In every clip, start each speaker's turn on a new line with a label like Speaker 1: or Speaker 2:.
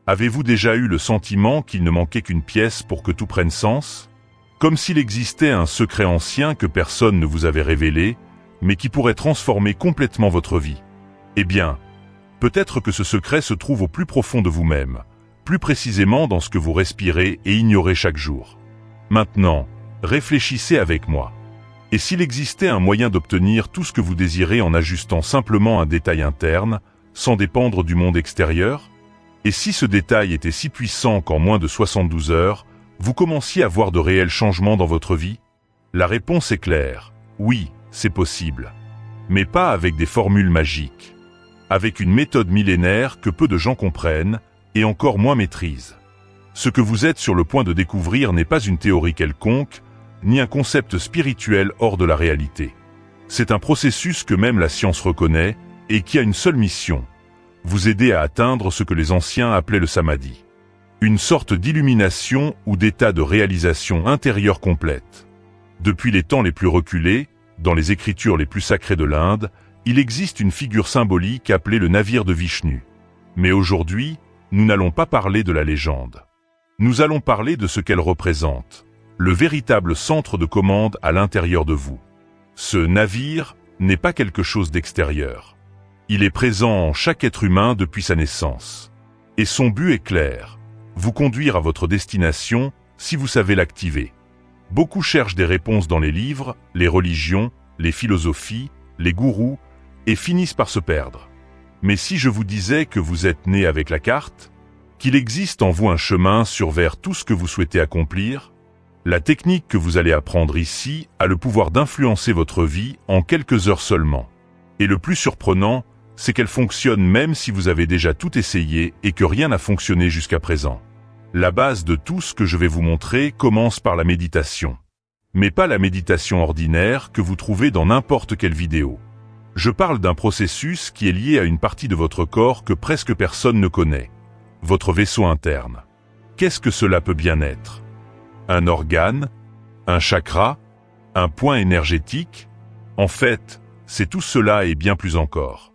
Speaker 1: Avez-vous déjà eu le sentiment qu'il ne manquait qu'une pièce pour que tout prenne sens? Comme s'il existait un secret ancien que personne ne vous avait révélé, mais qui pourrait transformer complètement votre vie. Eh bien, peut-être que ce secret se trouve au plus profond de vous-même, plus précisément dans ce que vous respirez et ignorez chaque jour. Maintenant, réfléchissez avec moi. Et s'il existait un moyen d'obtenir tout ce que vous désirez en ajustant simplement un détail interne, sans dépendre du monde extérieur? Et si ce détail était si puissant qu'en moins de 72 heures, vous commenciez à voir de réels changements dans votre vie? La réponse est claire. Oui, c'est possible. Mais pas avec des formules magiques. Avec une méthode millénaire que peu de gens comprennent, et encore moins maîtrisent. Ce que vous êtes sur le point de découvrir n'est pas une théorie quelconque, ni un concept spirituel hors de la réalité. C'est un processus que même la science reconnaît, et qui a une seule mission: vous aider à atteindre ce que les anciens appelaient le samadhi. Une sorte d'illumination ou d'état de réalisation intérieure complète. Depuis les temps les plus reculés, dans les écritures les plus sacrées de l'Inde, il existe une figure symbolique appelée le navire de Vishnu. Mais aujourd'hui, nous n'allons pas parler de la légende. Nous allons parler de ce qu'elle représente, le véritable centre de commande à l'intérieur de vous. Ce navire n'est pas quelque chose d'extérieur. Il est présent en chaque être humain depuis sa naissance. Et son but est clair: vous conduire à votre destination si vous savez l'activer. Beaucoup cherchent des réponses dans les livres, les religions, les philosophies, les gourous, et finissent par se perdre. Mais si je vous disais que vous êtes né avec la carte, qu'il existe en vous un chemin vers tout ce que vous souhaitez accomplir, la technique que vous allez apprendre ici a le pouvoir d'influencer votre vie en quelques heures seulement. Et le plus surprenant, c'est qu'elle fonctionne même si vous avez déjà tout essayé et que rien n'a fonctionné jusqu'à présent. La base de tout ce que je vais vous montrer commence par la méditation. Mais pas la méditation ordinaire que vous trouvez dans n'importe quelle vidéo. Je parle d'un processus qui est lié à une partie de votre corps que presque personne ne connaît. Votre vaisseau interne. Qu'est-ce que cela peut bien être? Un organe? Un chakra? Un point énergétique? En fait, c'est tout cela et bien plus encore.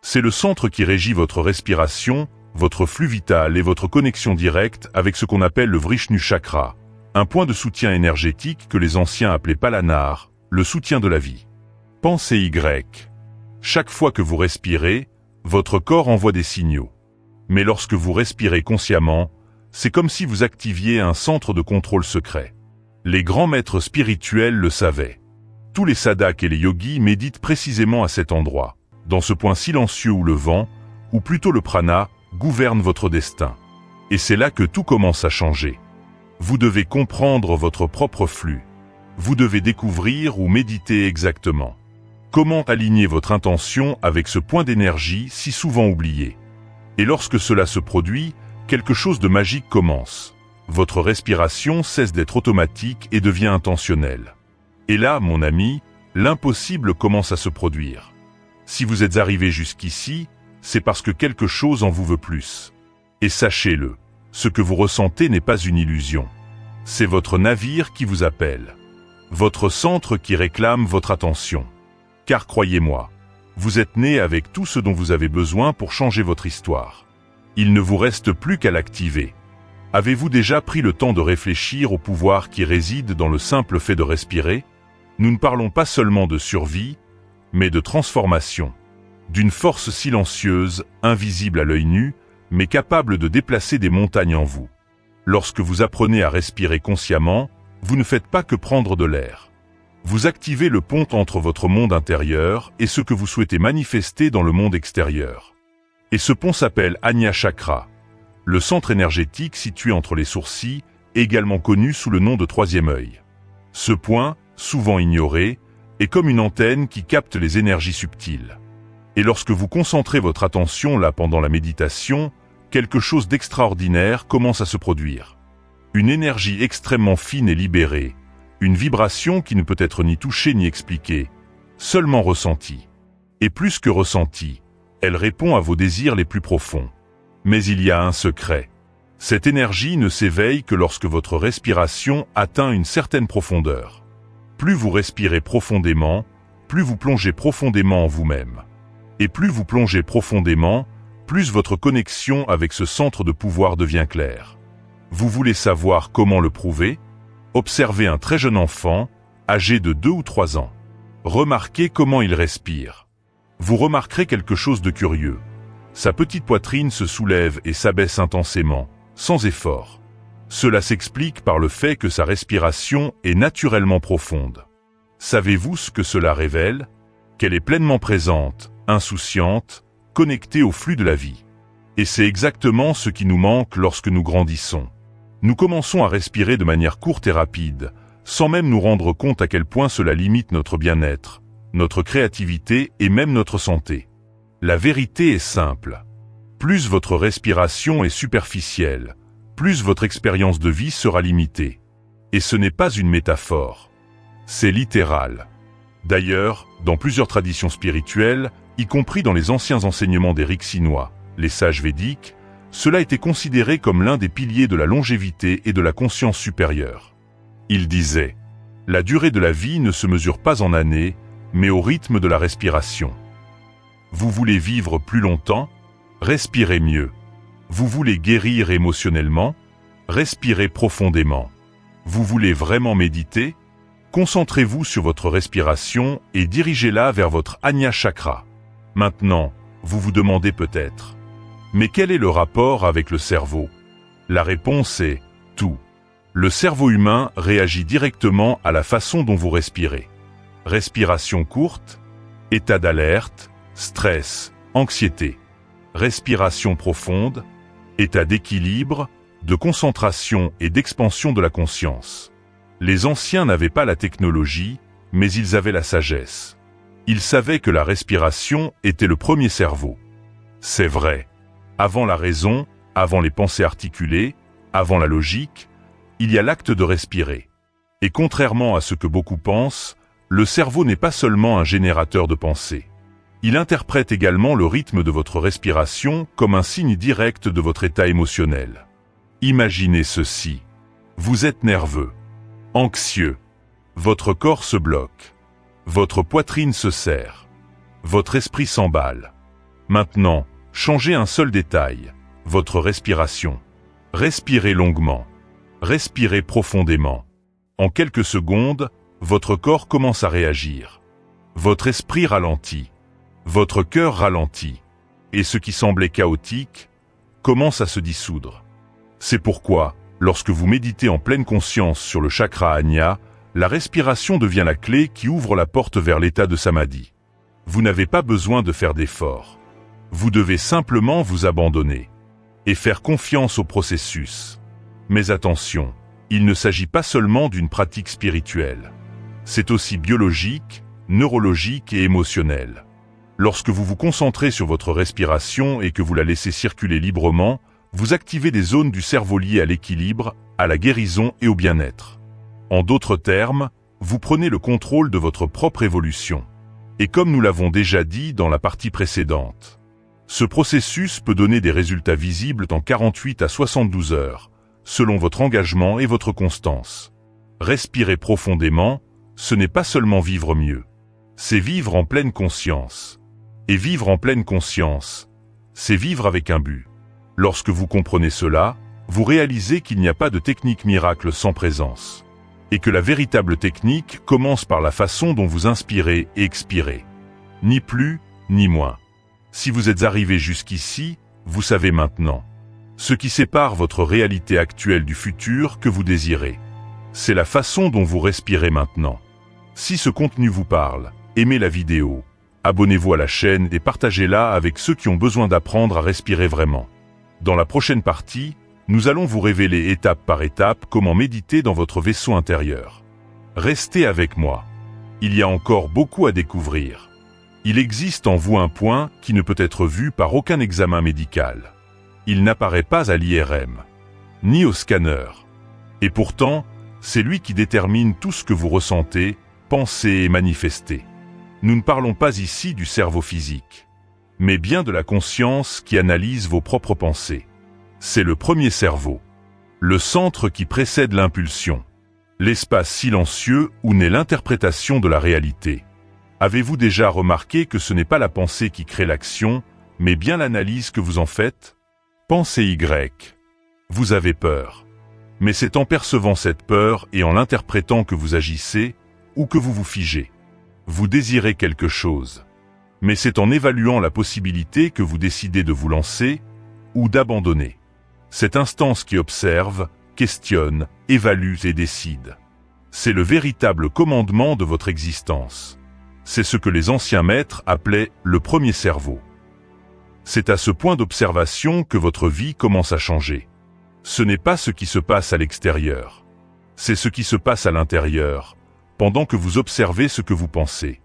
Speaker 1: C'est le centre qui régit votre respiration, votre flux vital et votre connexion directe avec ce qu'on appelle le Vrishnu Chakra, un point de soutien énergétique que les anciens appelaient Palanar, le soutien de la vie. Pensez Y. Chaque fois que vous respirez, votre corps envoie des signaux. Mais lorsque vous respirez consciemment, c'est comme si vous activiez un centre de contrôle secret. Les grands maîtres spirituels le savaient. Tous les sadhaks et les yogis méditent précisément à cet endroit, dans ce point silencieux où le vent, ou plutôt le prana, gouverne votre destin. Et c'est là que tout commence à changer. Vous devez comprendre votre propre flux. Vous devez découvrir ou méditer exactement. Comment aligner votre intention avec ce point d'énergie si souvent oublié? Et lorsque cela se produit, quelque chose de magique commence. Votre respiration cesse d'être automatique et devient intentionnelle. Et là, mon ami, l'impossible commence à se produire. Si vous êtes arrivé jusqu'ici, c'est parce que quelque chose en vous veut plus. Et sachez-le, ce que vous ressentez n'est pas une illusion. C'est votre navire qui vous appelle. Votre centre qui réclame votre attention. Car croyez-moi, vous êtes né avec tout ce dont vous avez besoin pour changer votre histoire. Il ne vous reste plus qu'à l'activer. Avez-vous déjà pris le temps de réfléchir au pouvoir qui réside dans le simple fait de respirer? Nous ne parlons pas seulement de survie, mais de transformation. D'une force silencieuse, invisible à l'œil nu, mais capable de déplacer des montagnes en vous. Lorsque vous apprenez à respirer consciemment, vous ne faites pas que prendre de l'air. Vous activez le pont entre votre monde intérieur et ce que vous souhaitez manifester dans le monde extérieur. Et ce pont s'appelle Ajna Chakra, le centre énergétique situé entre les sourcils, également connu sous le nom de troisième œil. Ce point, souvent ignoré, est comme une antenne qui capte les énergies subtiles. Et lorsque vous concentrez votre attention là pendant la méditation, quelque chose d'extraordinaire commence à se produire. Une énergie extrêmement fine est libérée, une vibration qui ne peut être ni touchée ni expliquée, seulement ressentie. Et plus que ressentie, elle répond à vos désirs les plus profonds. Mais il y a un secret. Cette énergie ne s'éveille que lorsque votre respiration atteint une certaine profondeur. Plus vous respirez profondément, plus vous plongez profondément en vous-même. Et plus vous plongez profondément, plus votre connexion avec ce centre de pouvoir devient claire. Vous voulez savoir comment le prouver? Observez un très jeune enfant, âgé de 2 ou 3 ans. Remarquez comment il respire. Vous remarquerez quelque chose de curieux. Sa petite poitrine se soulève et s'abaisse intensément, sans effort. Cela s'explique par le fait que sa respiration est naturellement profonde. Savez-vous ce que cela révèle? Qu'elle est pleinement présente, insouciante, connectée au flux de la vie. Et c'est exactement ce qui nous manque lorsque nous grandissons. Nous commençons à respirer de manière courte et rapide, sans même nous rendre compte à quel point cela limite notre bien-être, notre créativité et même notre santé. La vérité est simple. Plus votre respiration est superficielle, plus votre expérience de vie sera limitée. Et ce n'est pas une métaphore. C'est littéral. D'ailleurs, dans plusieurs traditions spirituelles, y compris dans les anciens enseignements des rites chinois, les sages védiques, cela était considéré comme l'un des piliers de la longévité et de la conscience supérieure. Ils disaient « La durée de la vie ne se mesure pas en années, mais au rythme de la respiration. » Vous voulez vivre plus longtemps? Respirez mieux. Vous voulez guérir émotionnellement? Respirez profondément. Vous voulez vraiment méditer? Concentrez-vous sur votre respiration et dirigez-la vers votre Ajna Chakra. Maintenant, vous vous demandez peut-être, mais quel est le rapport avec le cerveau? La réponse est tout. Le cerveau humain réagit directement à la façon dont vous respirez. Respiration courte, état d'alerte, stress, anxiété. Respiration profonde, état d'équilibre, de concentration et d'expansion de la conscience. Les anciens n'avaient pas la technologie, mais ils avaient la sagesse. Ils savaient que la respiration était le premier cerveau. C'est vrai. Avant la raison, avant les pensées articulées, avant la logique, il y a l'acte de respirer. Et contrairement à ce que beaucoup pensent, le cerveau n'est pas seulement un générateur de pensées. Il interprète également le rythme de votre respiration comme un signe direct de votre état émotionnel. Imaginez ceci. Vous êtes nerveux, anxieux. Votre corps se bloque. Votre poitrine se serre. Votre esprit s'emballe. Maintenant, changez un seul détail, votre respiration. Respirez longuement. Respirez profondément. En quelques secondes, votre corps commence à réagir. Votre esprit ralentit. Votre cœur ralentit. Et ce qui semblait chaotique commence à se dissoudre. C'est pourquoi, lorsque vous méditez en pleine conscience sur le chakra Ajna, la respiration devient la clé qui ouvre la porte vers l'état de Samadhi. Vous n'avez pas besoin de faire d'efforts. Vous devez simplement vous abandonner et faire confiance au processus. Mais attention, il ne s'agit pas seulement d'une pratique spirituelle. C'est aussi biologique, neurologique et émotionnel. Lorsque vous vous concentrez sur votre respiration et que vous la laissez circuler librement, vous activez des zones du cerveau liées à l'équilibre, à la guérison et au bien-être. En d'autres termes, vous prenez le contrôle de votre propre évolution. Et comme nous l'avons déjà dit dans la partie précédente, ce processus peut donner des résultats visibles en 48 à 72 heures, selon votre engagement et votre constance. Respirer profondément, ce n'est pas seulement vivre mieux, c'est vivre en pleine conscience. Et vivre en pleine conscience, c'est vivre avec un but. Lorsque vous comprenez cela, vous réalisez qu'il n'y a pas de technique miracle sans présence. Et que la véritable technique commence par la façon dont vous inspirez et expirez. Ni plus, ni moins. Si vous êtes arrivé jusqu'ici, vous savez maintenant. Ce qui sépare votre réalité actuelle du futur que vous désirez. C'est la façon dont vous respirez maintenant. Si ce contenu vous parle, aimez la vidéo. Abonnez-vous à la chaîne et partagez-la avec ceux qui ont besoin d'apprendre à respirer vraiment. Dans la prochaine partie, nous allons vous révéler étape par étape comment méditer dans votre vaisseau intérieur. Restez avec moi. Il y a encore beaucoup à découvrir. Il existe en vous un point qui ne peut être vu par aucun examen médical. Il n'apparaît pas à l'IRM, ni au scanner. Et pourtant, c'est lui qui détermine tout ce que vous ressentez, pensez et manifestez. Nous ne parlons pas ici du cerveau physique, mais bien de la conscience qui analyse vos propres pensées. C'est le premier cerveau, le centre qui précède l'impulsion, l'espace silencieux où naît l'interprétation de la réalité. Avez-vous déjà remarqué que ce n'est pas la pensée qui crée l'action, mais bien l'analyse que vous en faites. Pensée Y. Vous avez peur. Mais c'est en percevant cette peur et en l'interprétant que vous agissez, ou que vous vous figez. Vous désirez quelque chose. Mais c'est en évaluant la possibilité que vous décidez de vous lancer, ou d'abandonner. Cette instance qui observe, questionne, évalue et décide. C'est le véritable commandement de votre existence. C'est ce que les anciens maîtres appelaient le premier cerveau. C'est à ce point d'observation que votre vie commence à changer. Ce n'est pas ce qui se passe à l'extérieur. C'est ce qui se passe à l'intérieur, pendant que vous observez ce que vous pensez.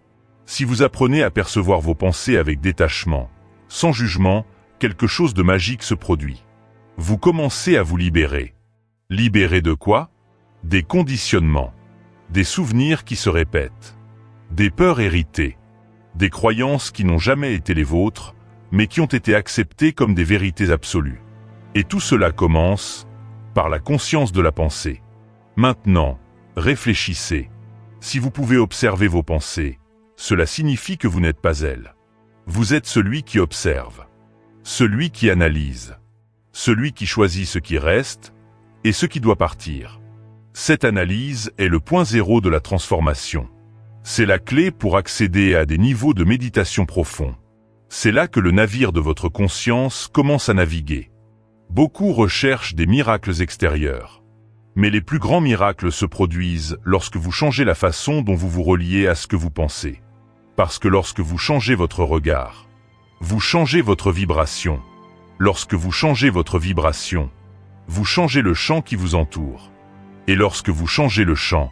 Speaker 1: Si vous apprenez à percevoir vos pensées avec détachement, sans jugement, quelque chose de magique se produit. Vous commencez à vous libérer. Libérer de quoi? Des conditionnements, des souvenirs qui se répètent, des peurs héritées, des croyances qui n'ont jamais été les vôtres, mais qui ont été acceptées comme des vérités absolues. Et tout cela commence par la conscience de la pensée. Maintenant, réfléchissez. Si vous pouvez observer vos pensées, cela signifie que vous n'êtes pas elles. Vous êtes celui qui observe, celui qui analyse, celui qui choisit ce qui reste et ce qui doit partir. Cette analyse est le point zéro de la transformation. C'est la clé pour accéder à des niveaux de méditation profonds. C'est là que le navire de votre conscience commence à naviguer. Beaucoup recherchent des miracles extérieurs. Mais les plus grands miracles se produisent lorsque vous changez la façon dont vous vous reliez à ce que vous pensez. Parce que lorsque vous changez votre regard, vous changez votre vibration. Lorsque vous changez votre vibration, vous changez le champ qui vous entoure. Et lorsque vous changez le champ,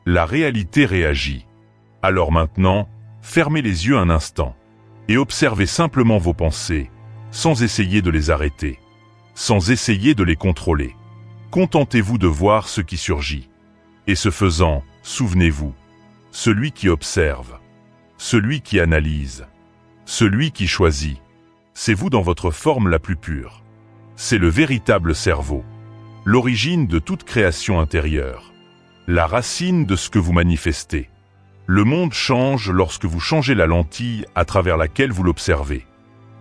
Speaker 1: la réalité réagit. Alors maintenant, fermez les yeux un instant et observez simplement vos pensées, sans essayer de les arrêter, sans essayer de les contrôler. Contentez-vous de voir ce qui surgit. Et ce faisant, souvenez-vous, celui qui observe, celui qui analyse, celui qui choisit, c'est vous dans votre forme la plus pure. C'est le véritable cerveau, l'origine de toute création intérieure, la racine de ce que vous manifestez. Le monde change lorsque vous changez la lentille à travers laquelle vous l'observez.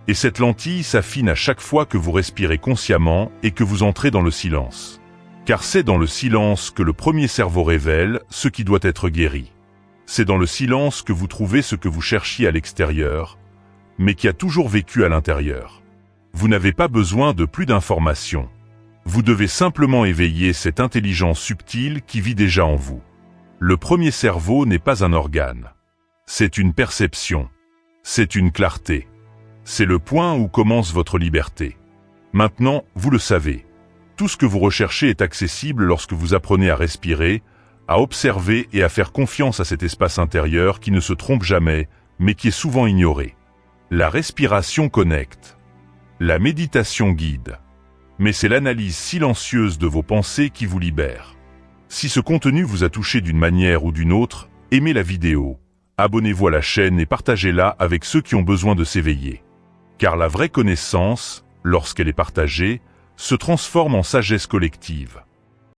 Speaker 1: Et cette lentille s'affine à chaque fois que vous respirez consciemment et que vous entrez dans le silence. Car c'est dans le silence que le premier cerveau révèle ce qui doit être guéri. C'est dans le silence que vous trouvez ce que vous cherchiez à l'extérieur, mais qui a toujours vécu à l'intérieur. Vous n'avez pas besoin de plus d'informations. Vous devez simplement éveiller cette intelligence subtile qui vit déjà en vous. Le premier cerveau n'est pas un organe. C'est une perception. C'est une clarté. C'est le point où commence votre liberté. Maintenant, vous le savez. Tout ce que vous recherchez est accessible lorsque vous apprenez à respirer, à observer et à faire confiance à cet espace intérieur qui ne se trompe jamais, mais qui est souvent ignoré. La respiration connecte. La méditation guide. Mais c'est l'analyse silencieuse de vos pensées qui vous libère. Si ce contenu vous a touché d'une manière ou d'une autre, aimez la vidéo, abonnez-vous à la chaîne et partagez-la avec ceux qui ont besoin de s'éveiller. Car la vraie connaissance, lorsqu'elle est partagée, se transforme en sagesse collective.